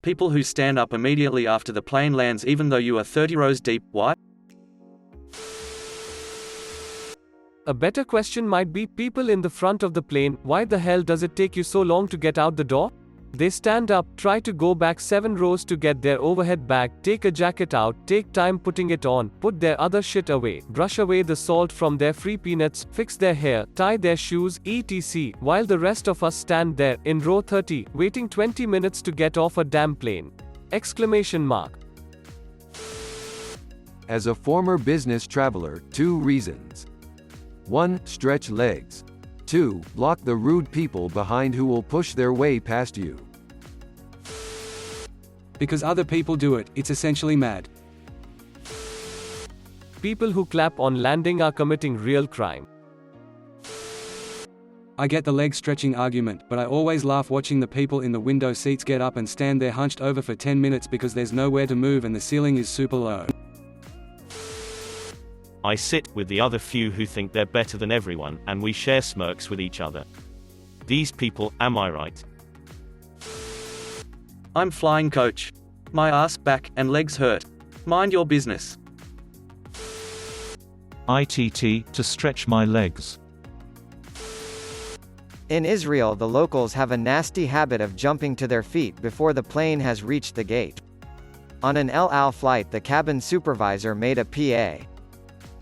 People who stand up immediately after the plane lands even though you are 30 rows deep. Why? A better question might be, people in the front of the plane, why the hell does it take you so long to get out the door? They stand up, try to go back 7 rows to get their overhead bag, take a jacket out, take time putting it on, put their other shit away, brush away the salt from their free peanuts, fix their hair, tie their shoes, etc., while the rest of us stand there, in row 30, waiting 20 minutes to get off a damn plane. Exclamation mark. As a former business traveler, 2 reasons. 1. Stretch legs. 2. Block the rude people behind who will push their way past you. Because other people do it, it's essentially mad. People who clap on landing are committing real crime. I get the leg stretching argument, but I always laugh watching the people in the window seats get up and stand there hunched over for 10 minutes because there's nowhere to move and the ceiling is super low. I sit with the other few who think they're better than everyone, and we share smirks with each other. These people, am I right? I'm flying coach. My ass, back, and legs hurt. Mind your business. ITT, to stretch my legs. In Israel, the locals have a nasty habit of jumping to their feet before the plane has reached the gate. On an El Al flight, the cabin supervisor made a PA.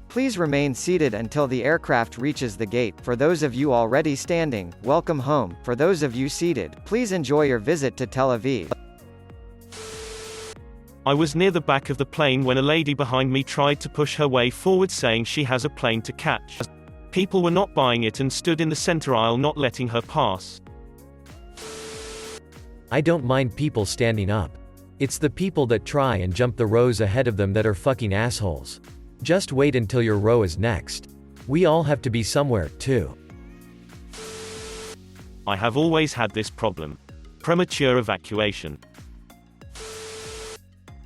Please remain seated until the aircraft reaches the gate. For those of you already standing, welcome home. For those of you seated, please enjoy your visit to Tel Aviv. I was near the back of the plane when a lady behind me tried to push her way forward saying she has a plane to catch. People were not buying it and stood in the center aisle not letting her pass. I don't mind people standing up. It's the people that try and jump the rows ahead of them that are fucking assholes. Just wait until your row is next. We all have to be somewhere, too. I have always had this problem. Premature evacuation.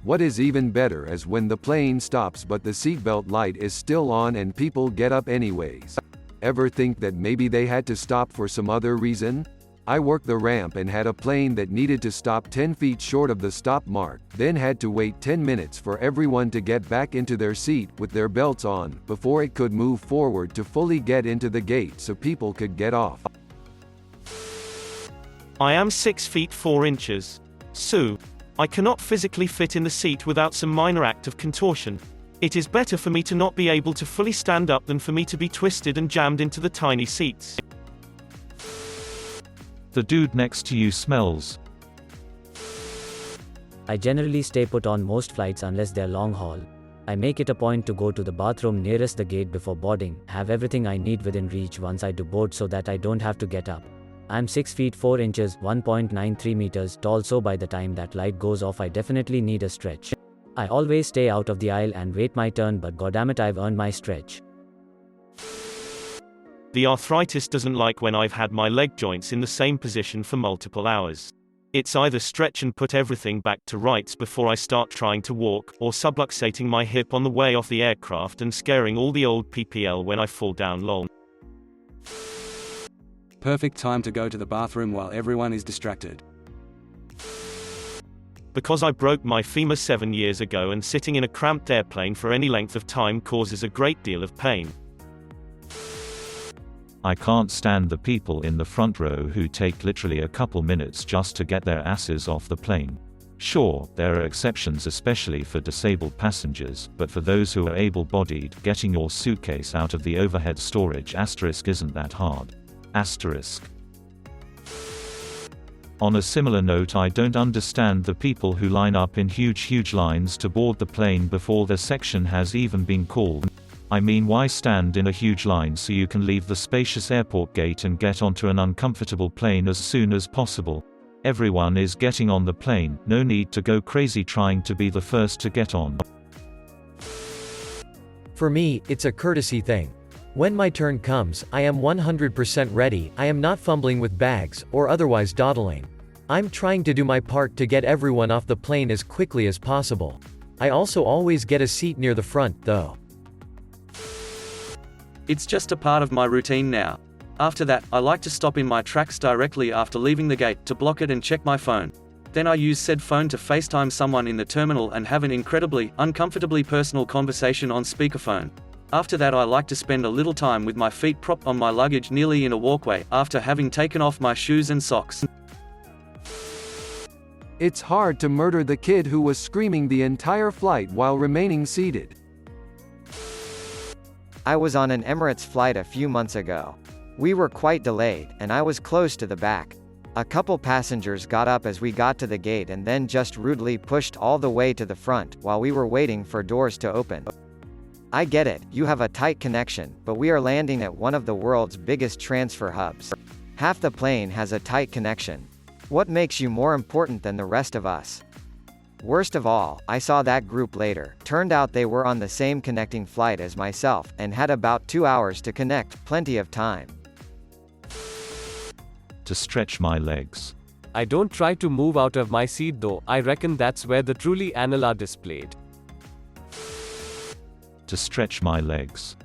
What is even better is when the plane stops but the seatbelt light is still on and people get up anyways. Ever think that maybe they had to stop for some other reason? I worked the ramp and had a plane that needed to stop 10 feet short of the stop mark, then had to wait 10 minutes for everyone to get back into their seat with their belts on, before it could move forward to fully get into the gate so people could get off. I am 6 feet 4 inches. So, I cannot physically fit in the seat without some minor act of contortion. It is better for me to not be able to fully stand up than for me to be twisted and jammed into the tiny seats. The dude next to you smells. I generally stay put on most flights unless they're long haul. I make it a point to go to the bathroom nearest the gate before boarding, have everything I need within reach once I do board so that I don't have to get up. I'm 6 feet 4 inches, 1.93 meters tall, so by the time that light goes off I definitely need a stretch. I always stay out of the aisle and wait my turn, but goddammit I've earned my stretch. The arthritis doesn't like when I've had my leg joints in the same position for multiple hours. It's either stretch and put everything back to rights before I start trying to walk, or subluxating my hip on the way off the aircraft and scaring all the old PPL when I fall down lol. Perfect time to go to the bathroom while everyone is distracted. Because I broke my femur 7 years ago and sitting in a cramped airplane for any length of time causes a great deal of pain. I can't stand the people in the front row who take literally a couple minutes just to get their asses off the plane. Sure, there are exceptions especially for disabled passengers, but for those who are able-bodied, getting your suitcase out of the overhead storage asterisk isn't that hard. Asterisk. On a similar note, I don't understand the people who line up in huge lines to board the plane before their section has even been called. I mean, why stand in a huge line so you can leave the spacious airport gate and get onto an uncomfortable plane as soon as possible? Everyone is getting on the plane, no need to go crazy trying to be the first to get on. For me, it's a courtesy thing. When my turn comes, I am 100% ready. I am not fumbling with bags, or otherwise dawdling. I'm trying to do my part to get everyone off the plane as quickly as possible. I also always get a seat near the front, though. It's just a part of my routine now. After that, I like to stop in my tracks directly after leaving the gate to block it and check my phone. Then I use said phone to FaceTime someone in the terminal and have an incredibly, uncomfortably personal conversation on speakerphone. After that I like to spend a little time with my feet propped on my luggage nearly in a walkway, after having taken off my shoes and socks. It's hard to murder the kid who was screaming the entire flight while remaining seated. I was on an Emirates flight a few months ago. We were quite delayed, and I was close to the back. A couple passengers got up as we got to the gate and then just rudely pushed all the way to the front, while we were waiting for doors to open. I get it, you have a tight connection, but we are landing at one of the world's biggest transfer hubs. Half the plane has a tight connection. What makes you more important than the rest of us? Worst of all, I saw that group later. Turned out they were on the same connecting flight as myself, and had about 2 hours to connect, plenty of time. To stretch my legs. I don't try to move out of my seat though, I reckon that's where the truly anal are displayed. To stretch my legs.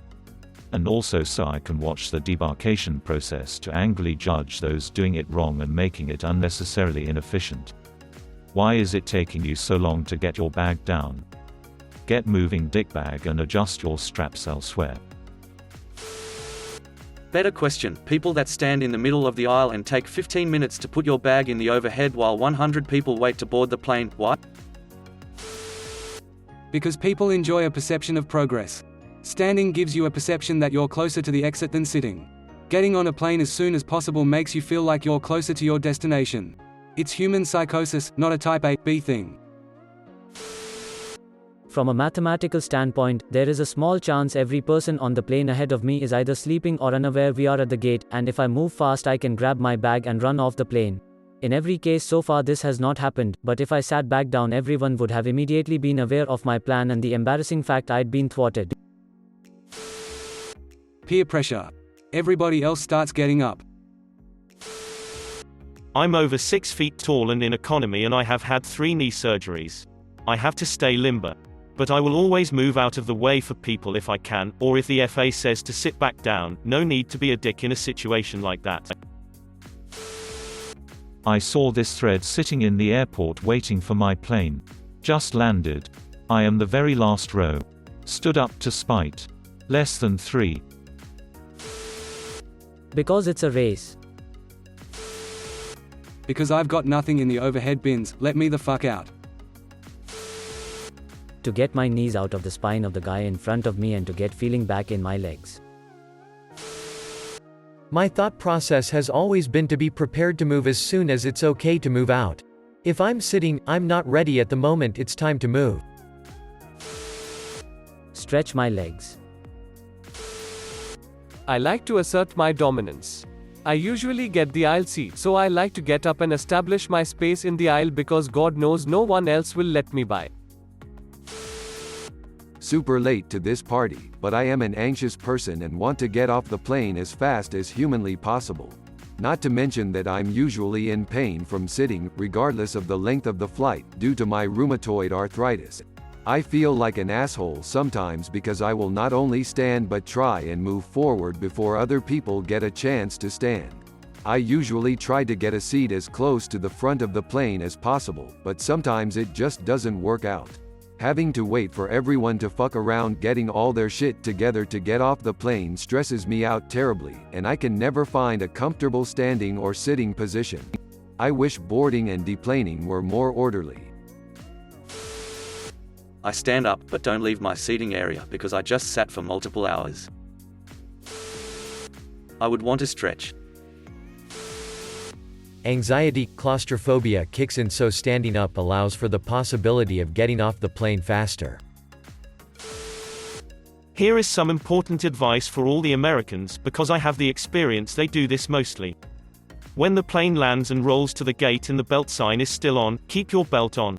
And also so I can watch the debarkation process to angrily judge those doing it wrong and making it unnecessarily inefficient. Why is it taking you so long to get your bag down? Get moving, dickbag, and adjust your straps elsewhere. Better question, people that stand in the middle of the aisle and take 15 minutes to put your bag in the overhead while 100 people wait to board the plane, what? Because people enjoy a perception of progress. Standing gives you a perception that you're closer to the exit than sitting. Getting on a plane as soon as possible makes you feel like you're closer to your destination. It's human psychosis, not a type A/B thing. From a mathematical standpoint, there is a small chance every person on the plane ahead of me is either sleeping or unaware we are at the gate, and if I move fast I can grab my bag and run off the plane. In every case so far this has not happened, but if I sat back down everyone would have immediately been aware of my plan and the embarrassing fact I'd been thwarted. Peer pressure. Everybody else starts getting up. I'm over 6 feet tall and in economy and I have had 3 knee surgeries. I have to stay limber. But I will always move out of the way for people if I can, or if the FA says to sit back down. No need to be a dick in a situation like that. I saw this thread sitting in the airport waiting for my plane. Just landed. I am the very last row. Stood up to spite. Less than 3. Because it's a race. Because I've got nothing in the overhead bins, let me the fuck out. To get my knees out of the spine of the guy in front of me and to get feeling back in my legs. My thought process has always been to be prepared to move as soon as it's okay to move out. If I'm sitting, I'm not ready at the moment it's time to move. Stretch my legs. I like to assert my dominance. I usually get the aisle seat, so I like to get up and establish my space in the aisle because God knows no one else will let me by. Super late to this party, but I am an anxious person and want to get off the plane as fast as humanly possible. Not to mention that I'm usually in pain from sitting, regardless of the length of the flight, due to my rheumatoid arthritis. I feel like an asshole sometimes because I will not only stand but try and move forward before other people get a chance to stand. I usually try to get a seat as close to the front of the plane as possible, but sometimes it just doesn't work out. Having to wait for everyone to fuck around getting all their shit together to get off the plane stresses me out terribly, and I can never find a comfortable standing or sitting position. I wish boarding and deplaning were more orderly. I stand up but don't leave my seating area because I just sat for multiple hours. I would want to stretch. Anxiety, claustrophobia kicks in, so standing up allows for the possibility of getting off the plane faster. Here is some important advice for all the Americans, because I have the experience they do this mostly. When the plane lands and rolls to the gate and the belt sign is still on, keep your belt on.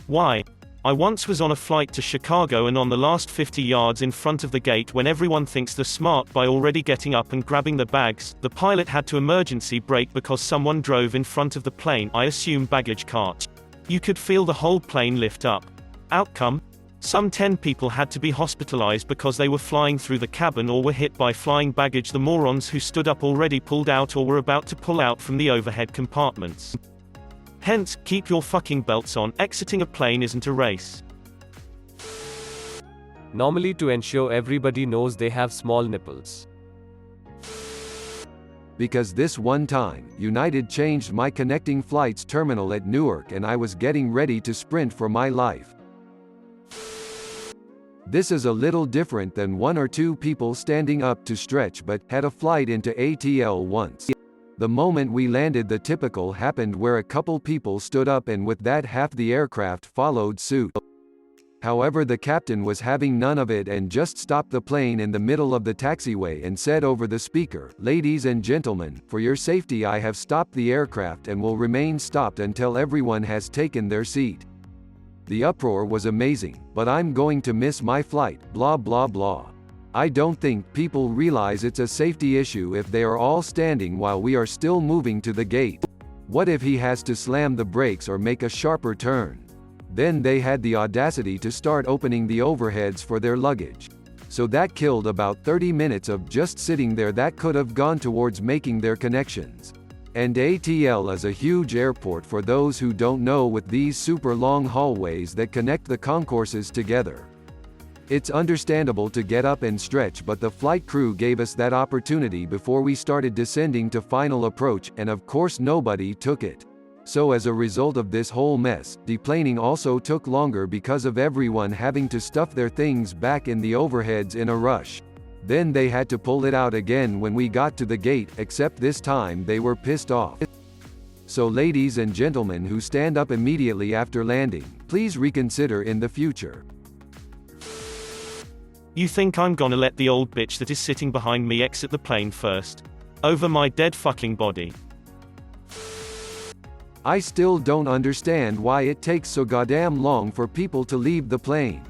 Why? I once was on a flight to Chicago and on the last 50 yards in front of the gate when everyone thinks they're smart by already getting up and grabbing the bags, the pilot had to emergency brake because someone drove in front of the plane, I assume baggage cart. You could feel the whole plane lift up. Outcome? Some 10 people had to be hospitalized because they were flying through the cabin or were hit by flying baggage. The morons who stood up already pulled out or were about to pull out from the overhead compartments. Hence, keep your fucking belts on. Exiting a plane isn't a race. Normally to ensure everybody knows they have small nipples. Because this one time, United changed my connecting flights terminal at Newark and I was getting ready to sprint for my life. This is a little different than one or two people standing up to stretch, but had a flight into ATL once. The moment we landed, the typical happened where a couple people stood up and with that half the aircraft followed suit. However, the captain was having none of it and just stopped the plane in the middle of the taxiway and said over the speaker, "Ladies and gentlemen, for your safety I have stopped the aircraft and will remain stopped until everyone has taken their seat." The uproar was amazing, but I'm going to miss my flight, blah blah blah. I don't think people realize it's a safety issue if they are all standing while we are still moving to the gate. What if he has to slam the brakes or make a sharper turn? Then they had the audacity to start opening the overheads for their luggage. So that killed about 30 minutes of just sitting there that could have gone towards making their connections. And ATL is a huge airport for those who don't know, with these super long hallways that connect the concourses together. It's understandable to get up and stretch, but the flight crew gave us that opportunity before we started descending to final approach, and of course nobody took it. So as a result of this whole mess, deplaning also took longer because of everyone having to stuff their things back in the overheads in a rush. Then they had to pull it out again when we got to the gate, except this time they were pissed off. So ladies and gentlemen who stand up immediately after landing, please reconsider in the future. You think I'm gonna let the old bitch that is sitting behind me exit the plane first? Over my dead fucking body. I still don't understand why it takes so goddamn long for people to leave the plane.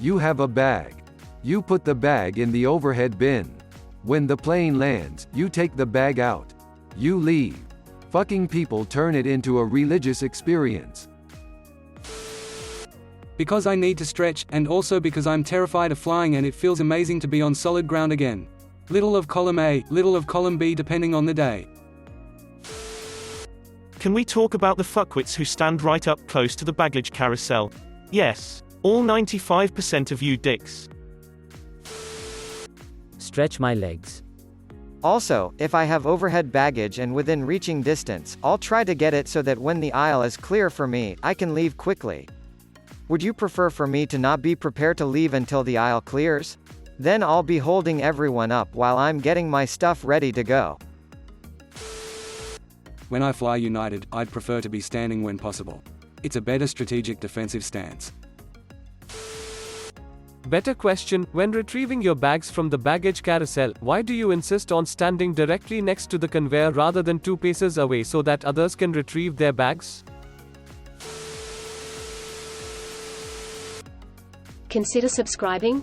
You have a bag. You put the bag in the overhead bin. When the plane lands, you take the bag out. You leave. Fucking people turn it into a religious experience. Because I need to stretch, and also because I'm terrified of flying and it feels amazing to be on solid ground again. Little of column A, little of column B depending on the day. Can we talk about the fuckwits who stand right up close to the baggage carousel? Yes. All 95% of you dicks. Stretch my legs. Also, if I have overhead baggage and within reaching distance, I'll try to get it so that when the aisle is clear for me, I can leave quickly. Would you prefer for me to not be prepared to leave until the aisle clears? Then I'll be holding everyone up while I'm getting my stuff ready to go. When I fly United, I'd prefer to be standing when possible. It's a better strategic defensive stance. Better question, when retrieving your bags from the baggage carousel, why do you insist on standing directly next to the conveyor rather than 2 paces away so that others can retrieve their bags? Consider subscribing.